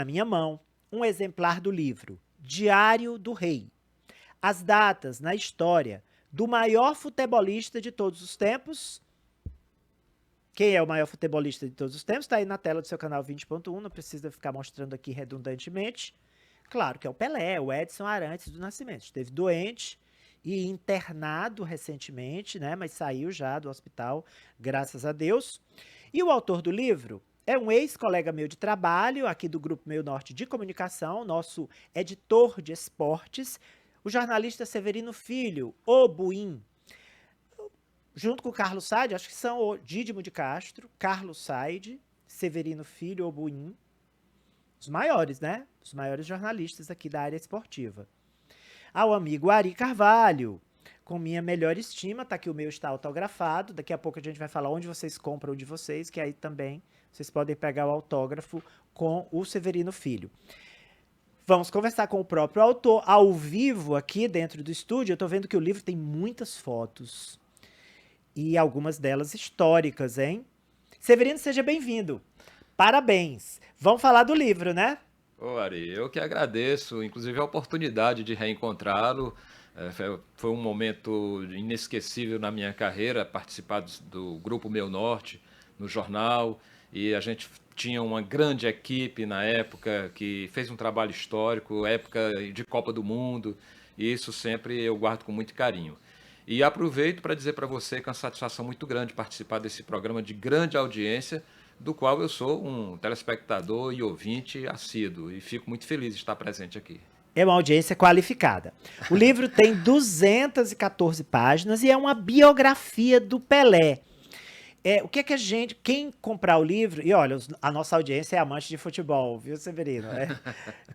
na minha mão um exemplar do livro Diário do Rei. As datas na história do maior futebolista de todos os tempos. Quem é o maior futebolista de todos os tempos? Está aí na tela do seu canal 20.1, não precisa ficar mostrando aqui redundantemente. Claro que é o Pelé, o Edson Arantes do Nascimento. Esteve doente e internado recentemente, né? Mas saiu já do hospital, graças a Deus. E o autor do livro é um ex-colega meu de trabalho, aqui do Grupo Meio Norte de Comunicação, nosso editor de esportes, o jornalista Severino Filho, o Buim, junto com o Carlos Said, acho que são o Dídimo de Castro, Carlos Said, Severino Filho, o Buim, os maiores, né? Os maiores jornalistas aqui da área esportiva. Ao amigo Ari Carvalho, com minha melhor estima, tá aqui o meu está autografado, daqui a pouco a gente vai falar onde vocês compram de vocês, que aí também vocês podem pegar o autógrafo com o Severino Filho. Vamos conversar com o próprio autor ao vivo aqui dentro do estúdio. Eu tô vendo que o livro tem muitas fotos e algumas delas históricas, hein? Severino, seja bem-vindo. Parabéns. Vamos falar do livro, né? Ô, Ari, eu que agradeço, inclusive a oportunidade de reencontrá-lo. Foi um momento inesquecível na minha carreira, participar do Grupo Meu Norte, no jornal, e a gente tinha uma grande equipe na época que fez um trabalho histórico, época de Copa do Mundo, e isso sempre eu guardo com muito carinho. E aproveito para dizer para você que é uma satisfação muito grande participar desse programa de grande audiência, do qual eu sou um telespectador e ouvinte assíduo, e fico muito feliz de estar presente aqui. É uma audiência qualificada. O livro tem 214 páginas e é uma biografia do Pelé. O que é que a gente, quem comprar o livro, e olha, a nossa audiência é amante de futebol, viu, Severino?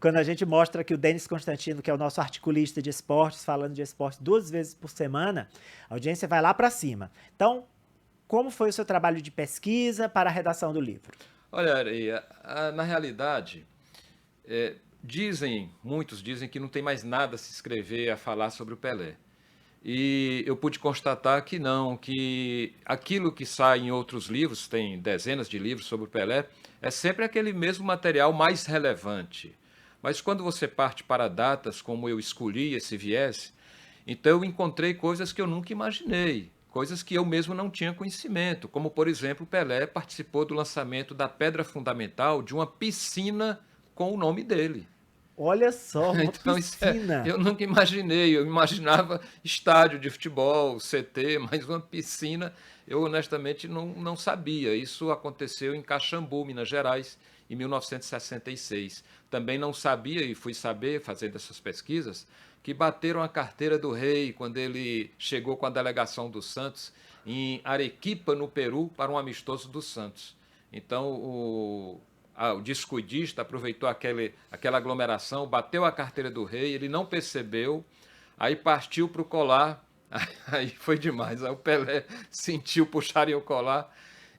Quando a gente mostra que o Denis Constantino, que é o nosso articulista de esportes, falando de esportes 2 vezes por semana, a audiência vai lá para cima. Então, como foi o seu trabalho de pesquisa para a redação do livro? Olha, Ari, na realidade, muitos dizem que não tem mais nada a se escrever, a falar sobre o Pelé. E eu pude constatar que não, que aquilo que sai em outros livros, tem dezenas de livros sobre o Pelé, é sempre aquele mesmo material mais relevante. Mas quando você parte para datas, como eu escolhi esse viés, então eu encontrei coisas que eu nunca imaginei, coisas que eu mesmo não tinha conhecimento, como por exemplo, o Pelé participou do lançamento da pedra fundamental de uma piscina com o nome dele. Olha só, uma Então, piscina. eu nunca imaginei. Eu imaginava estádio de futebol, CT, mas uma piscina, eu honestamente não sabia. Isso aconteceu em Caxambu, Minas Gerais, em 1966. Também não sabia, e fui saber, fazendo essas pesquisas, que bateram a carteira do rei quando ele chegou com a delegação do Santos em Arequipa, no Peru, para um amistoso do Santos. Então, o descuidista aproveitou aquela aglomeração, bateu a carteira do rei, ele não percebeu, aí partiu para o colar, aí foi demais. Aí o Pelé sentiu puxarem o colar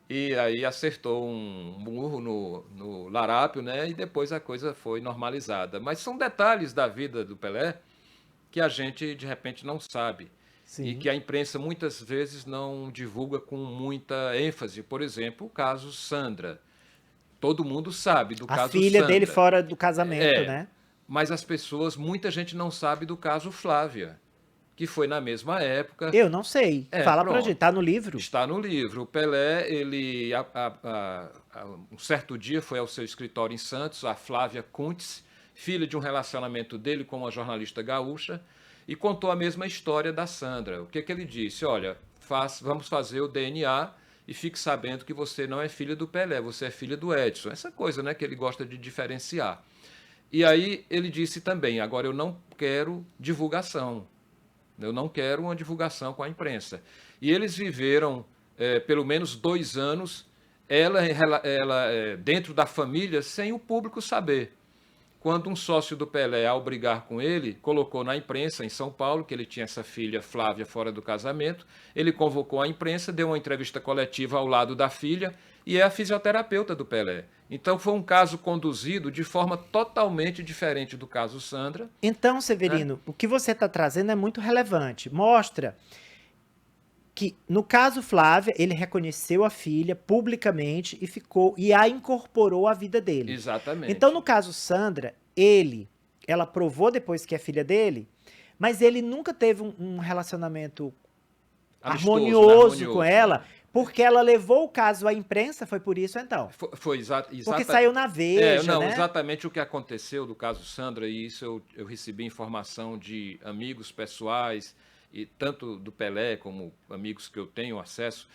e aí acertou um murro no larápio, né? E depois a coisa foi normalizada. Mas são detalhes da vida do Pelé que a gente de repente não sabe e Sim. que a imprensa muitas vezes não divulga com muita ênfase. Por exemplo, o caso Sandra. Todo mundo sabe do A caso filha dele Sandra. fora do casamento, É, né? mas as pessoas, muita gente não sabe do caso Flávia, que foi na mesma época. Eu não sei. Fala pra gente, Pronto. tá no livro? Está no livro. O Pelé, ele, um certo dia, foi ao seu escritório em Santos, a Flávia Kuntz, filha de um relacionamento dele com uma jornalista gaúcha, e contou a mesma história da Sandra. O que, que ele disse? Olha, vamos fazer o DNA e fique sabendo que você não é filha do Pelé, você é filha do Edson. Essa coisa, né, que ele gosta de diferenciar. E aí ele disse também, agora eu não quero divulgação, eu não quero uma divulgação com a imprensa. E eles viveram pelo menos 2 anos, ela dentro da família, sem o público saber. Quando um sócio do Pelé, ao brigar com ele, colocou na imprensa em São Paulo que ele tinha essa filha Flávia fora do casamento, ele convocou a imprensa, deu uma entrevista coletiva ao lado da filha e é a fisioterapeuta do Pelé. Então foi um caso conduzido de forma totalmente diferente do caso Sandra, Então, né? Severino, o que você está trazendo é muito relevante. Mostra que, no caso Flávia, ele reconheceu a filha publicamente e a incorporou à vida dele. Então, no Exatamente. caso Sandra, ela provou depois que é filha dele, mas ele nunca teve um relacionamento Amistoso, né? harmonioso com Harmonioso, ela, né? porque ela levou o caso à imprensa, foi por isso então. Foi Porque saiu na Veja, não, né? exatamente o que aconteceu do caso Sandra, e isso eu recebi informação de amigos pessoais, e tanto do Pelé como amigos que eu tenho acesso.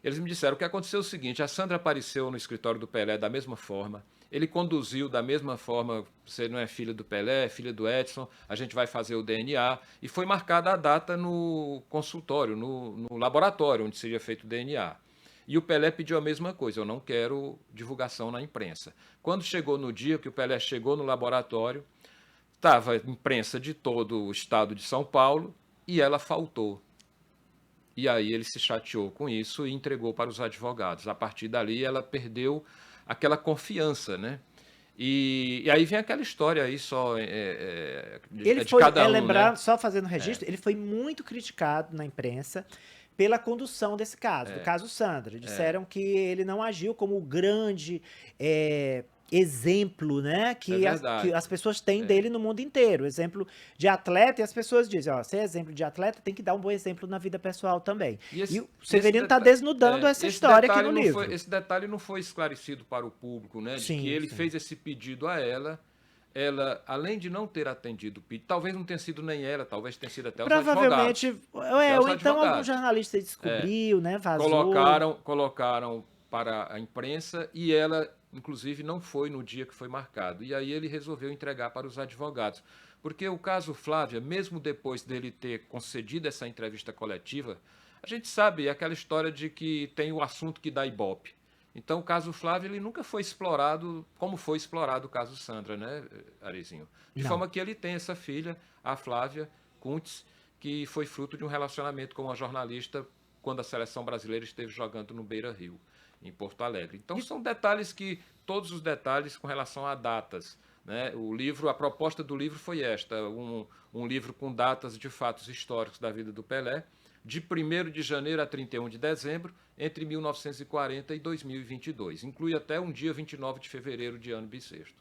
Eles me disseram que aconteceu o seguinte: a Sandra apareceu no escritório do Pelé da mesma forma, ele conduziu da mesma forma. Você não é filha do Pelé, é filha do Edson, a gente vai fazer o DNA, e foi marcada a data no consultório, no laboratório onde seria feito o DNA. E o Pelé pediu a mesma coisa: eu não quero divulgação na imprensa. Quando chegou no dia que o Pelé chegou no laboratório, estava a imprensa de todo o estado de São Paulo e ela faltou. E aí ele se chateou com isso e entregou para os advogados. A partir dali ela perdeu aquela confiança, né? E aí vem aquela história aí só Ele de foi, cada um, né? lembrando, só fazendo registro, ele foi muito criticado na imprensa pela condução desse caso, do caso Sandra. Disseram que ele não agiu como o grande exemplo, né, É que verdade. as pessoas têm dele no mundo inteiro. Exemplo de atleta, e as pessoas dizem, ó, se é exemplo de atleta, tem que dar um bom exemplo na vida pessoal também. E E esse, o e esse, Severino está deta desnudando essa esse história aqui detalhe no não foi, livro. esse detalhe não foi esclarecido para o público, né? De que Sim, ele sim. fez esse pedido a ela. Ela, além de não ter atendido o pedido, talvez não tenha sido nem ela, talvez tenha sido até os Provavelmente, advogados. Até os ou então algum advogados. jornalista É, descobriu, né, vazou. colocaram para a imprensa e ela, inclusive, não foi no dia que foi marcado. E aí ele resolveu entregar para os advogados. Porque o caso Flávia, mesmo depois dele ter concedido essa entrevista coletiva, a gente sabe aquela história de que tem o assunto que dá ibope. Então, o caso Flávio ele nunca foi explorado como foi explorado o caso Sandra, né, Arizinho? De Não. forma que ele tem essa filha, a Flávia Kuntz, que foi fruto de um relacionamento com uma jornalista quando a seleção brasileira esteve jogando no Beira-Rio, em Porto Alegre. Então, E são detalhes todos os detalhes com relação a datas. Né? A proposta do livro foi esta: um livro com datas de fatos históricos da vida do Pelé, de 1º de janeiro a 31 de dezembro, entre 1940 e 2022. Inclui até um dia 29 de fevereiro de ano bissexto.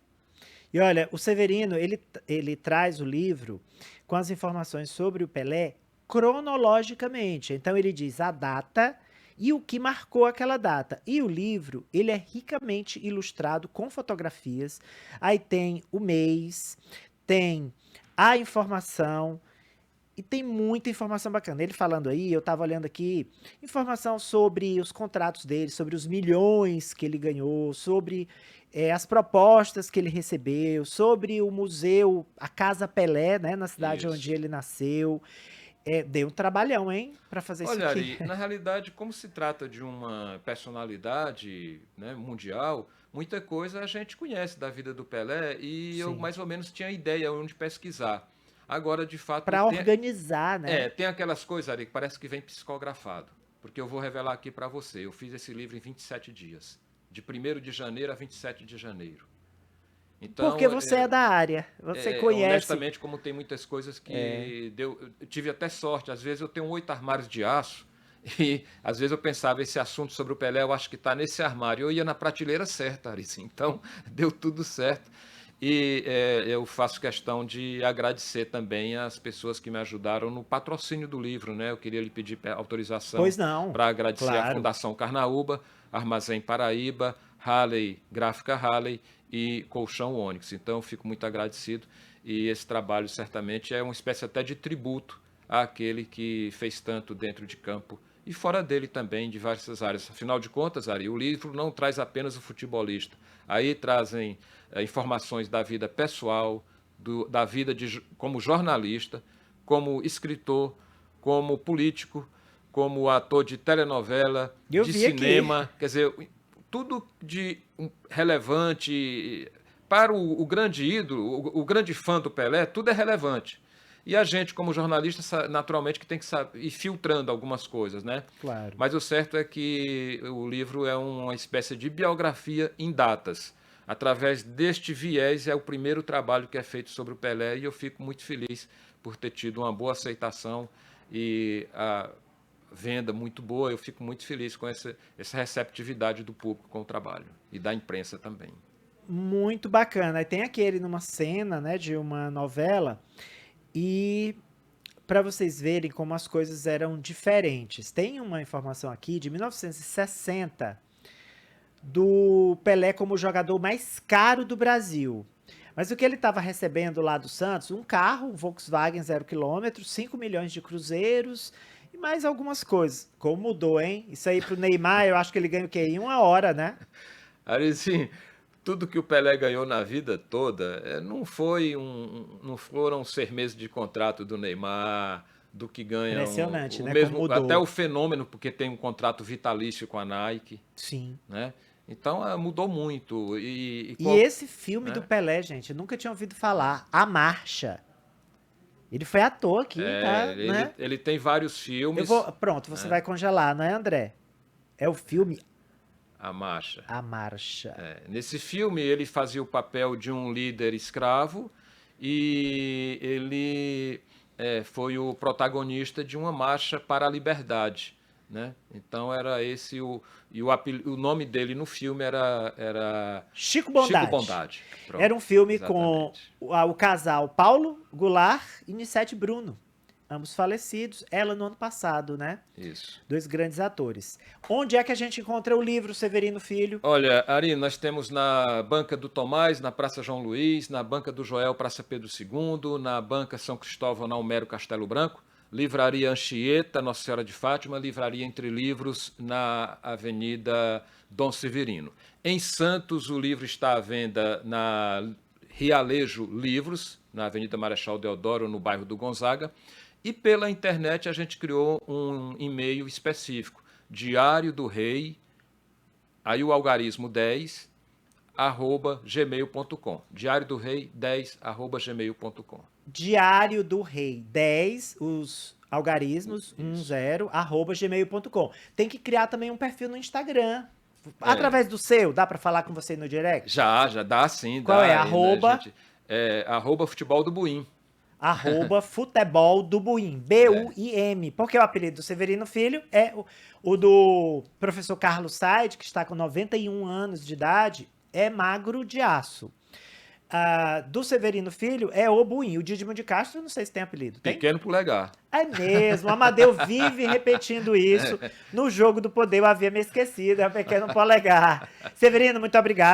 E olha, o Severino, ele traz o livro com as informações sobre o Pelé cronologicamente. Então ele diz a data e o que marcou aquela data. E o livro, ele é ricamente ilustrado com fotografias. Aí tem o mês, tem a informação e tem muita informação bacana. Ele falando aí, eu tava olhando aqui, informação sobre os contratos dele, sobre os milhões que ele ganhou, sobre as propostas que ele recebeu, sobre o museu, a Casa Pelé, né, na cidade onde Isso. ele nasceu. Deu um trabalhão, hein, para fazer isso Olha, aqui. Ari, na realidade, como se trata de uma personalidade, né, mundial, muita coisa a gente conhece da vida do Pelé e eu Sim. mais ou menos tinha ideia onde pesquisar. Agora, de fato, Para organizar, né? tem aquelas coisas, Ari, que parece que vem psicografado. Porque eu vou revelar aqui para você. Eu fiz esse livro em 27 dias. De 1º de janeiro a 27 de janeiro. Porque Então, você é da área, você conhece. honestamente, como tem muitas coisas que eu tive até sorte. Às vezes eu tenho 8 armários de aço e às vezes eu pensava, esse assunto sobre o Pelé, eu acho que está nesse armário. Eu ia na prateleira certa, Arice. Então, deu tudo certo. E eu faço questão de agradecer também as pessoas que me ajudaram no patrocínio do livro, né? Eu queria lhe pedir autorização Pois não, para agradecer à claro. Fundação Carnaúba, Armazém Paraíba, Halley, Gráfica Halley e Colchão Ônix. Então, eu fico muito agradecido e esse trabalho certamente é uma espécie até de tributo àquele que fez tanto dentro de campo e fora dele também, de várias áreas. Afinal de contas, Ari, o livro não traz apenas o futebolista. Aí trazem informações da vida pessoal, da vida como jornalista, como escritor, como político, como ator de telenovela, Eu de vi aqui. cinema, quer dizer, tudo de relevante para o grande ídolo, o grande fã do Pelé, tudo é relevante. E a gente, como jornalista, naturalmente que tem que ir filtrando algumas coisas, né? Claro. Mas o certo é que o livro é uma espécie de biografia em datas. Através deste viés, é o primeiro trabalho que é feito sobre o Pelé e eu fico muito feliz por ter tido uma boa aceitação e venda muito boa. Eu fico muito feliz com essa receptividade do público com o trabalho e da imprensa também. Muito bacana. Aí tem aquele numa cena, né, de uma novela, e para vocês verem como as coisas eram diferentes. Tem uma informação aqui de 1960 do Pelé como o jogador mais caro do Brasil. Mas o que ele estava recebendo lá do Santos? Um carro, um Volkswagen 0 km, 5 milhões de cruzeiros e mais algumas coisas. Como mudou, hein? Isso aí pro Neymar, eu acho que ele ganha o quê? Em 1 hora, né? Aí, assim, tudo que o Pelé ganhou na vida toda não foram 6 meses de contrato do Neymar, do que ganha Impressionante, né? mesmo, Como mudou. até o Fenômeno, porque tem um contrato vitalício com a Nike, Sim. né? Então mudou muito. E esse filme do Pelé, gente, eu nunca tinha ouvido falar. A Marcha. Ele foi ator aqui, tá? Né? Ele tem vários filmes. Pronto, você vai congelar, não é, André? É o filme A Marcha. A Marcha. Nesse filme, ele fazia o papel de um líder escravo e ele foi o protagonista de uma marcha para a liberdade, né? Então era esse o nome dele no filme era Chico Bondade. Chico Bondade. Pronto, era um filme exatamente. com o casal Paulo Goulart e Nissete Bruno, ambos falecidos, ela no ano passado, né? Isso. 2 grandes atores. Onde é que a gente encontra o livro Severino Filho? Olha, Ari, nós temos na Banca do Tomás, na Praça João Luiz, na Banca do Joel, Praça Pedro II, na Banca São Cristóvão, na Homero Castelo Branco, Livraria Anchieta, Nossa Senhora de Fátima, Livraria Entre Livros, na Avenida Dom Severino. Em Santos, o livro está à venda na Rialejo Livros, na Avenida Marechal Deodoro, no bairro do Gonzaga. E pela internet a gente criou um e-mail específico, Diário do Rei, aí o algarismo 10, @gmail.com. Diário do Rei 10, @gmail.com. Diário do Rei 10, os algarismos 10, @gmail.com. Tem que criar também um perfil no Instagram. Através do seu, dá para falar com você no direct? Já dá sim. Qual dá, é? Arroba? Futebol do Buim. Futebol do Buim, B-U-I-M, porque o apelido do Severino Filho é o do professor Carlos Said, que está com 91 anos de idade, é magro de aço. Do Severino Filho é o Buim. O Dídimo de Castro, não sei se tem apelido. Tem? Pequeno polegar. É mesmo, o Amadeu vive repetindo isso. No Jogo do Poder eu havia me esquecido, é o Pequeno Polegar. Severino, muito obrigado.